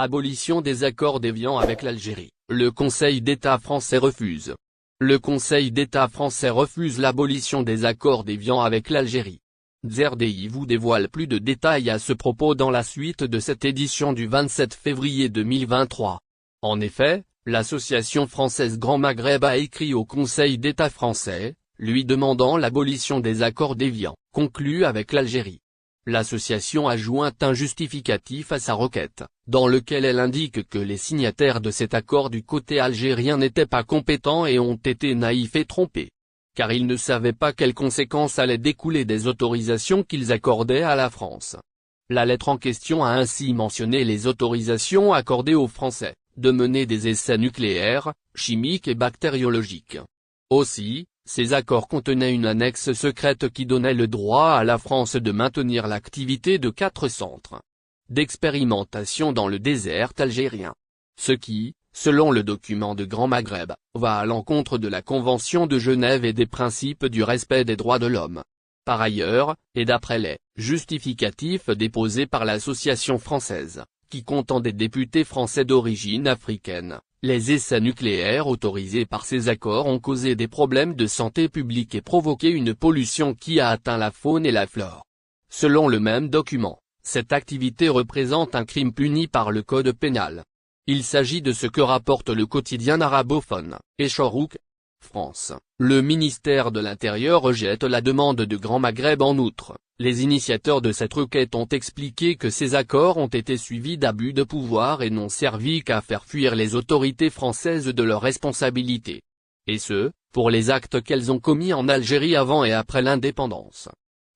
Abolition des accords d'Évian avec l'Algérie, le Conseil d'État français refuse. Le Conseil d'État français refuse l'abolition des accords d'Évian avec l'Algérie. ZRDI vous dévoile plus de détails à ce propos dans la suite de cette édition du 27 février 2023. En effet, l'association française Grand Maghreb a écrit au Conseil d'État français, lui demandant l'abolition des accords d'Évian, conclus avec l'Algérie. L'association a joint un justificatif à sa requête, dans lequel elle indique que les signataires de cet accord du côté algérien n'étaient pas compétents et ont été naïfs et trompés. Car ils ne savaient pas quelles conséquences allaient découler des autorisations qu'ils accordaient à la France. La lettre en question a ainsi mentionné les autorisations accordées aux Français, de mener des essais nucléaires, chimiques et bactériologiques. Aussi, ces accords contenaient une annexe secrète qui donnait le droit à la France de maintenir l'activité de 4 centres d'expérimentation dans le désert algérien. Ce qui, selon le document de Grand Maghreb, va à l'encontre de la Convention de Genève et des principes du respect des droits de l'homme. Par ailleurs, et d'après les justificatifs déposés par l'association française, qui comptant des députés français d'origine africaine, les essais nucléaires autorisés par ces accords ont causé des problèmes de santé publique et provoqué une pollution qui a atteint la faune et la flore. Selon le même document, cette activité représente un crime puni par le code pénal. Il s'agit de ce que rapporte le quotidien arabophone, Echorouk, France. Le ministère de l'Intérieur rejette la demande de Grand Maghreb. En outre, les initiateurs de cette requête ont expliqué que ces accords ont été suivis d'abus de pouvoir et n'ont servi qu'à faire fuir les autorités françaises de leurs responsabilités. Et ce, pour les actes qu'elles ont commis en Algérie avant et après l'indépendance.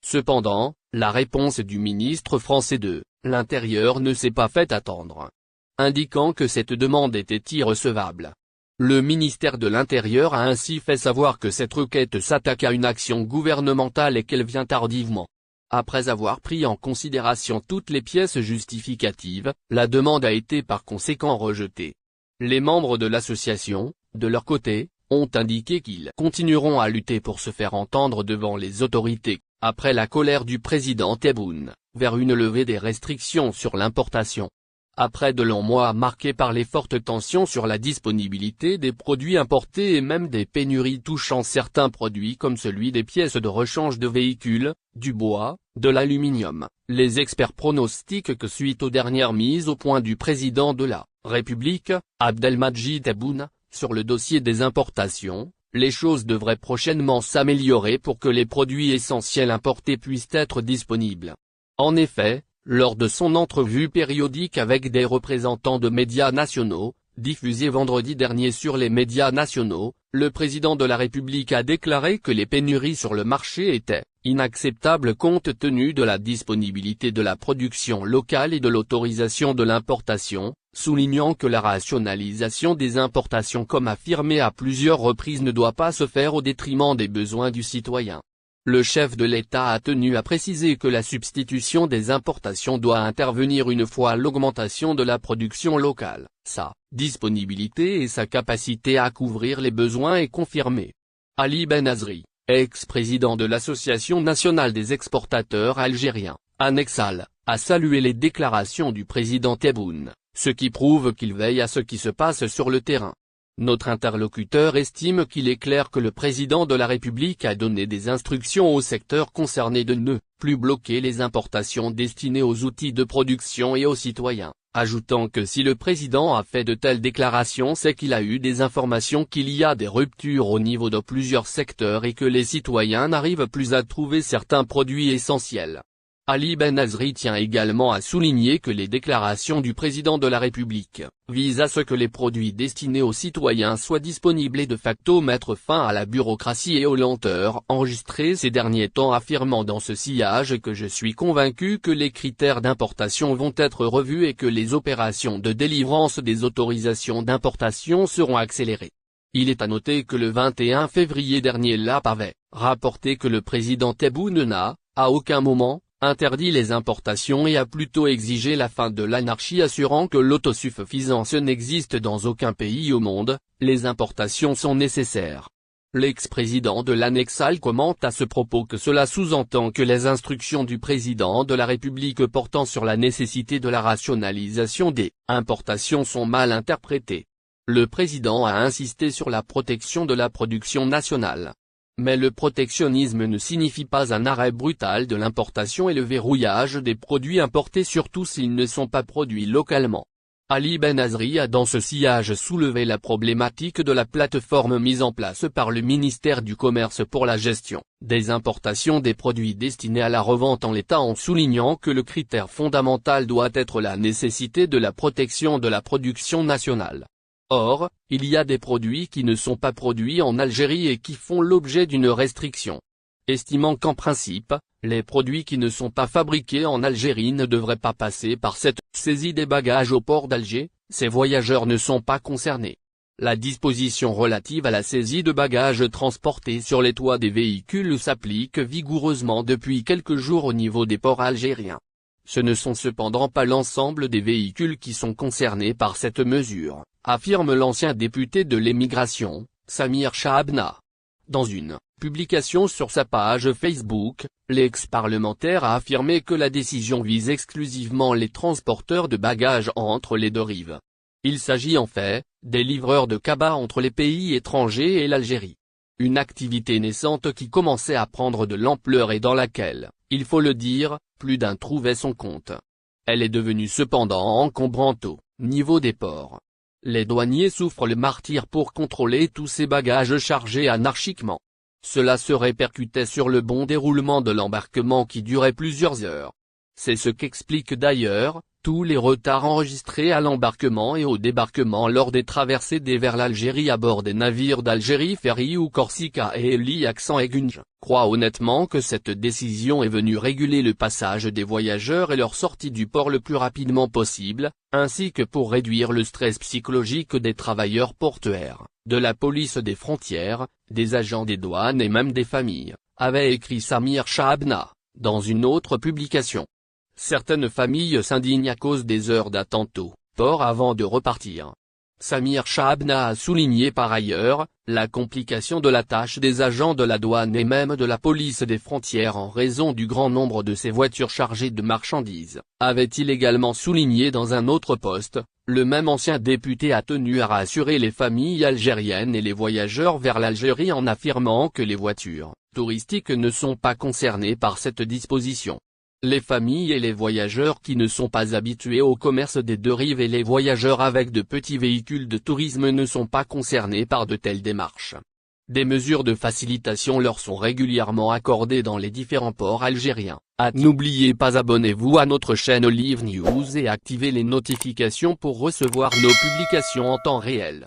Cependant, la réponse du ministre français de l'Intérieur ne s'est pas fait attendre, indiquant que cette demande était irrecevable. Le ministère de l'Intérieur a ainsi fait savoir que cette requête s'attaque à une action gouvernementale et qu'elle vient tardivement. Après avoir pris en considération toutes les pièces justificatives, la demande a été par conséquent rejetée. Les membres de l'association, de leur côté, ont indiqué qu'ils continueront à lutter pour se faire entendre devant les autorités, après la colère du président Tebboune, vers une levée des restrictions sur l'importation. Après de longs mois marqués par les fortes tensions sur la disponibilité des produits importés et même des pénuries touchant certains produits comme celui des pièces de rechange de véhicules, du bois, de l'aluminium, les experts pronostiquent que suite aux dernières mises au point du président de la République, Abdelmadjid Tebboune, sur le dossier des importations, les choses devraient prochainement s'améliorer pour que les produits essentiels importés puissent être disponibles. En effet, lors de son entrevue périodique avec des représentants de médias nationaux, diffusée vendredi dernier sur les médias nationaux, le président de la République a déclaré que les pénuries sur le marché étaient inacceptables compte tenu de la disponibilité de la production locale et de l'autorisation de l'importation, soulignant que la rationalisation des importations comme affirmé à plusieurs reprises ne doit pas se faire au détriment des besoins du citoyen. Le chef de l'État a tenu à préciser que la substitution des importations doit intervenir une fois l'augmentation de la production locale, sa disponibilité et sa capacité à couvrir les besoins est confirmée. Ali Benazri, ex-président de l'Association nationale des exportateurs algériens, Annexal, a salué les déclarations du président Tebboune, ce qui prouve qu'il veille à ce qui se passe sur le terrain. Notre interlocuteur estime qu'il est clair que le président de la République a donné des instructions au secteur concerné de ne plus bloquer les importations destinées aux outils de production et aux citoyens, ajoutant que si le président a fait de telles déclarations c'est qu'il a eu des informations qu'il y a des ruptures au niveau de plusieurs secteurs et que les citoyens n'arrivent plus à trouver certains produits essentiels. Ali Benazri tient également à souligner que les déclarations du président de la République visent à ce que les produits destinés aux citoyens soient disponibles et de facto mettre fin à la bureaucratie et aux lenteurs enregistrées ces derniers temps, affirmant dans ce sillage que je suis convaincu que les critères d'importation vont être revus et que les opérations de délivrance des autorisations d'importation seront accélérées. Il est à noter que le 21 février dernier l'AP avait rapporté que le président Tebboune n'a, à aucun moment, interdit les importations et a plutôt exigé la fin de l'anarchie, assurant que l'autosuffisance n'existe dans aucun pays au monde, les importations sont nécessaires. L'ex-président de l'Anexal commente à ce propos que cela sous-entend que les instructions du président de la République portant sur la nécessité de la rationalisation des importations sont mal interprétées. Le président a insisté sur la protection de la production nationale. Mais le protectionnisme ne signifie pas un arrêt brutal de l'importation et le verrouillage des produits importés, surtout s'ils ne sont pas produits localement. Ali Benazri a dans ce sillage soulevé la problématique de la plateforme mise en place par le ministère du Commerce pour la gestion des importations des produits destinés à la revente en l'état, en soulignant que le critère fondamental doit être la nécessité de la protection de la production nationale. Or, il y a des produits qui ne sont pas produits en Algérie et qui font l'objet d'une restriction. Estimant qu'en principe, les produits qui ne sont pas fabriqués en Algérie ne devraient pas passer par cette saisie des bagages au port d'Alger, ces voyageurs ne sont pas concernés. La disposition relative à la saisie de bagages transportés sur les toits des véhicules s'applique vigoureusement depuis quelques jours au niveau des ports algériens. Ce ne sont cependant pas l'ensemble des véhicules qui sont concernés par cette mesure, affirme l'ancien député de l'émigration, Samir Chahabna. Dans une publication sur sa page Facebook, l'ex-parlementaire a affirmé que la décision vise exclusivement les transporteurs de bagages entre les deux rives. Il s'agit en fait des livreurs de cabas entre les pays étrangers et l'Algérie. Une activité naissante qui commençait à prendre de l'ampleur et dans laquelle, il faut le dire, plus d'un trouvait son compte. Elle est devenue cependant encombrante au niveau des ports. Les douaniers souffrent le martyre pour contrôler tous ces bagages chargés anarchiquement. Cela se répercutait sur le bon déroulement de l'embarquement qui durait plusieurs heures. C'est ce qu'expliquent d'ailleurs tous les retards enregistrés à l'embarquement et au débarquement lors des traversées vers l'Algérie à bord des navires d'Algérie Ferry ou Corsica et Eli Accent et Gunj. Croit honnêtement que cette décision est venue réguler le passage des voyageurs et leur sortie du port le plus rapidement possible, ainsi que pour réduire le stress psychologique des travailleurs portuaires, de la police des frontières, des agents des douanes et même des familles, avait écrit Samir Chahabna, dans une autre publication. Certaines familles s'indignent à cause des heures d'attente au port avant de repartir. Samir Chahabna a souligné par ailleurs la complication de la tâche des agents de la douane et même de la police des frontières en raison du grand nombre de ces voitures chargées de marchandises. Avait-il également souligné dans un autre post, le même ancien député a tenu à rassurer les familles algériennes et les voyageurs vers l'Algérie en affirmant que les voitures touristiques ne sont pas concernées par cette disposition. Les familles et les voyageurs qui ne sont pas habitués au commerce des deux rives et les voyageurs avec de petits véhicules de tourisme ne sont pas concernés par de telles démarches. Des mesures de facilitation leur sont régulièrement accordées dans les différents ports algériens. N'oubliez pas, abonnez-vous à notre chaîne Olive News et activez les notifications pour recevoir nos publications en temps réel.